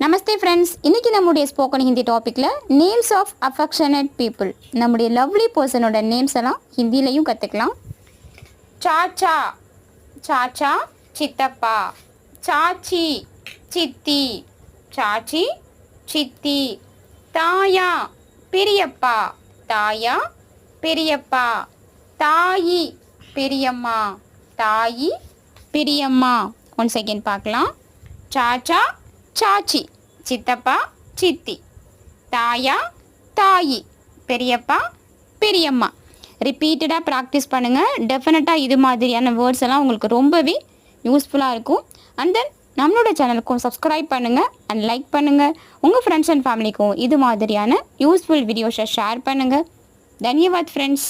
நமஸ்தே friends, இன்றைக்கி நம்முடைய spoken Hindi டாப்பிக்கில் நேம்ஸ் ஆஃப் அஃபெக்ஷனேட் பீப்புள், நம்முடைய லவ்லி பர்சனோட நேம்ஸ் எல்லாம் ஹிந்திலையும் கற்றுக்கலாம். சாச்சா, சாச்சா சித்தப்பா. சாச்சி, சித்தி. சாச்சி, சித்தி. தாயா, பெரியப்பா. தாயா, பெரியப்பா. தாயி, பெரியம்மா. தாயி, பெரியம்மா. ஒன் செகண்ட் பார்க்கலாம். சாச்சா, சாச்சி, சித்தப்பா, சித்தி. தாயா, தாயி, பெரியப்பா, பெரியம்மா. ரிப்பீட்டடாக ப்ராக்டிஸ் பண்ணுங்கள். டெஃபினட்டாக இது மாதிரியான வேர்ட்ஸ் எல்லாம் உங்களுக்கு ரொம்பவே யூஸ்ஃபுல்லாக இருக்கும். அண்ட் தென் நம்மளோட சேனலுக்கும் சப்ஸ்கிரைப் பண்ணுங்கள் அண்ட் லைக் பண்ணுங்கள். உங்கள் ஃப்ரெண்ட்ஸ் அண்ட் ஃபேமிலிக்கும் இது மாதிரியான யூஸ்ஃபுல் வீடியோஸை ஷேர் பண்ணுங்கள். தன்யவாத் ஃப்ரெண்ட்ஸ்.